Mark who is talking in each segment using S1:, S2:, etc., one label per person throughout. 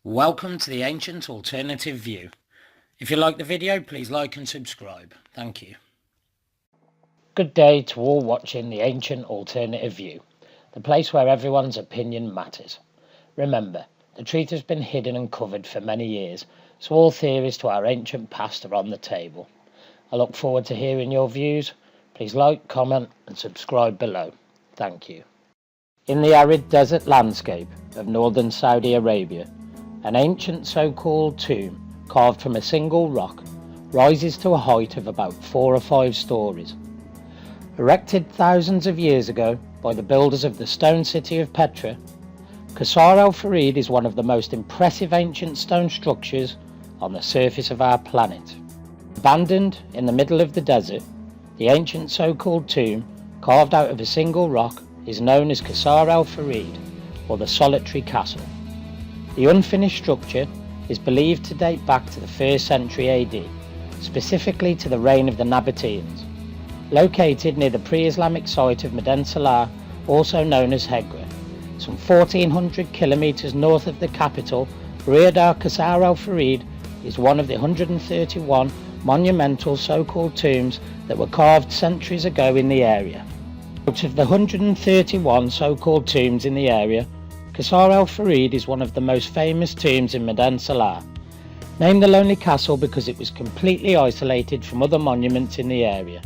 S1: Welcome to the Ancient Alternative View. If you like the video, please like and subscribe. Thank you. Good day to all watching the Ancient Alternative View, the place where everyone's opinion matters. Remember, the truth has been hidden and covered for many years, so all theories to our ancient past are on the table. I look forward to hearing your views. Please like, comment and subscribe below. Thank you. In the arid desert landscape of northern Saudi Arabia, an ancient so-called tomb carved from a single rock rises to a height of about 4 or 5 stories. Erected thousands of years ago by the builders of the stone city of Petra, Qsar Al-Farid is one of the most impressive ancient stone structures on the surface of our planet. Abandoned in the middle of the desert, the ancient so-called tomb, carved out of a single rock, is known as Qsar Al-Farid, or the Solitary Castle. The unfinished structure is believed to date back to the 1st century AD, specifically to the reign of the Nabateans. Located near the pre-Islamic site of Meden Salah, also known as Hegra, some 1400 kilometers north of the capital, Riyadh, Qsar Al-Farid is one of the 131 monumental so-called tombs that were carved centuries ago in the area. Out of the 131 so-called tombs in the area, Qsar Al-Farid is one of the most famous tombs in Meden Salah, named the Lonely Castle because it was completely isolated from other monuments in the area.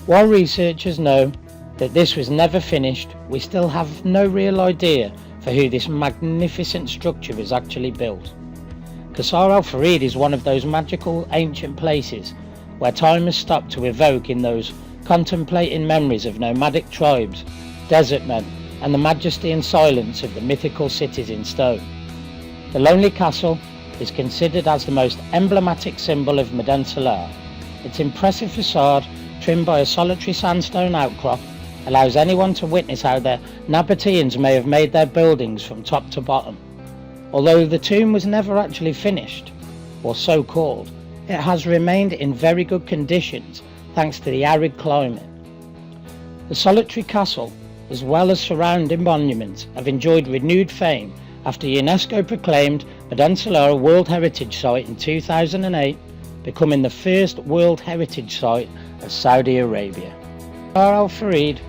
S1: While researchers know that this was never finished, we still have no real idea for who this magnificent structure was actually built. Qsar Al-Farid is one of those magical ancient places where time has stopped to evoke in those contemplating memories of nomadic tribes, desert men, and the majesty and silence of the mythical cities in stone. The Lonely Castle is considered as the most emblematic symbol of Meden Salah. Its impressive facade, trimmed by a solitary sandstone outcrop, allows anyone to witness how the Nabateans may have made their buildings from top to bottom. Although the tomb was never actually finished, or so called, it has remained in very good conditions thanks to the arid climate. The Solitary Castle, as well as surrounding monuments, have enjoyed renewed fame after UNESCO proclaimed Meden Salah a World Heritage Site in 2008, becoming the first World Heritage Site of Saudi Arabia. Qsar Al-Farid,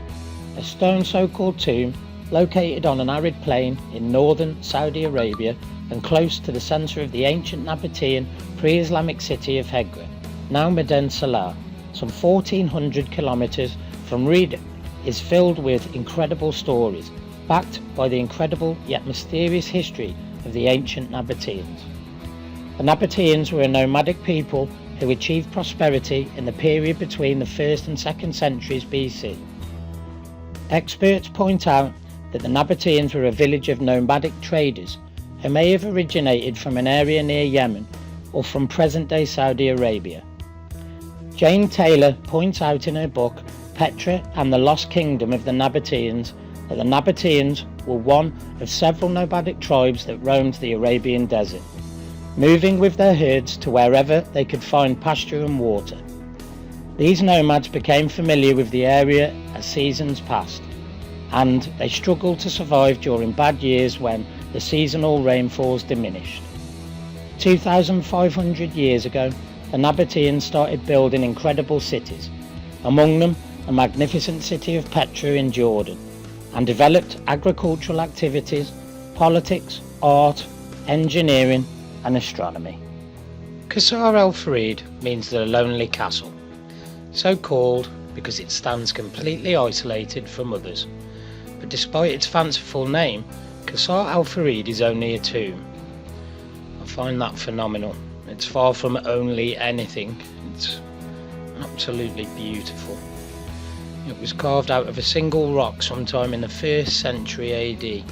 S1: a stone so-called tomb located on an arid plain in northern Saudi Arabia and close to the centre of the ancient Nabatean pre-Islamic city of Hegra, now Meden Salah, some 1400 kilometers from Riyadh, is filled with incredible stories, backed by the incredible yet mysterious history of the ancient Nabateans. The Nabateans were a nomadic people who achieved prosperity in the period between the 1st and 2nd centuries BC. Experts point out that the Nabateans were a village of nomadic traders who may have originated from an area near Yemen or from present-day Saudi Arabia. Jane Taylor points out in her book Petra and the Lost Kingdom of the Nabateans that the Nabateans were one of several nomadic tribes that roamed the Arabian desert, moving with their herds to wherever they could find pasture and water. These nomads became familiar with the area as seasons passed, and they struggled to survive during bad years when the seasonal rainfalls diminished. 2,500 years ago, the Nabateans started building incredible cities, among them a magnificent city of Petra in Jordan, and developed agricultural activities, politics, art, engineering and astronomy. Qsar Al-Farid means the Lonely Castle, so called because it stands completely isolated from others. But despite its fanciful name, Qsar Al-Farid is only a tomb. I find that phenomenal. It's far from only anything. It's absolutely beautiful. It was carved out of a single rock sometime in the 1st century AD.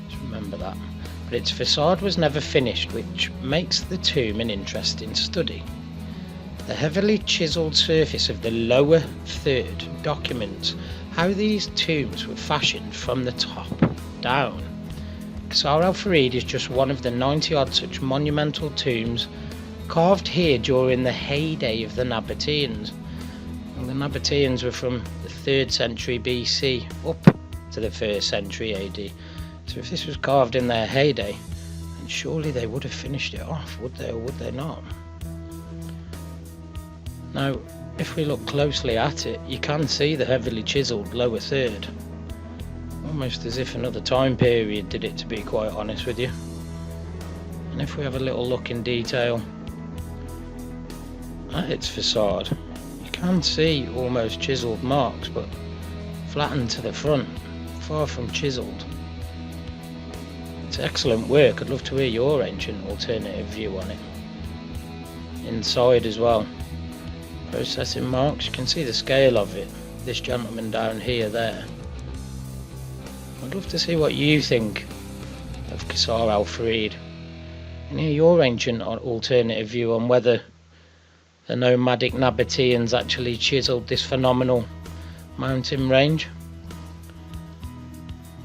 S1: Just remember that. But its facade was never finished, which makes the tomb an interesting study. The heavily chiselled surface of the lower third documents how these tombs were fashioned from the top down. Qsar Al-Farid is just one of the 90-odd such monumental tombs carved here during the heyday of the Nabateans. The Nabateans were from the 3rd century BC up to the 1st century AD. So if this was carved in their heyday, surely they would have finished it off, would they, or would they not? Now, if we look closely at it, you can see the heavily chiselled lower third. Almost as if another time period did it, to be quite honest with you. And if we have a little look in detail at its facade, you can see almost chiselled marks, but flattened to the front, far from chiselled. It's excellent work. I'd love to hear your ancient alternative view on it. Inside as well, processing marks, you can see the scale of it. This gentleman down here there. I'd love to see what you think of Qsar Al-Farid and hear your ancient alternative view on whether the nomadic Nabateans actually chiselled this phenomenal mountain range.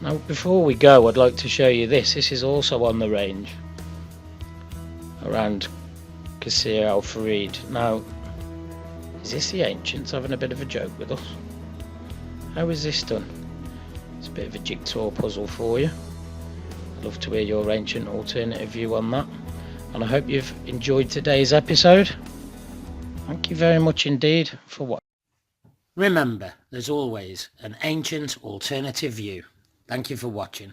S1: Now, before we go, I'd like to show you this. This is also on the range around Qsar Al-Farid. Now, is this the ancients having a bit of a joke with us? How is this done? It's a bit of a jigsaw puzzle for you. I'd love to hear your ancient alternative view on that. And I hope you've enjoyed today's episode. Thank you very much indeed for watching. Remember, there's always an ancient alternative view. Thank you for watching.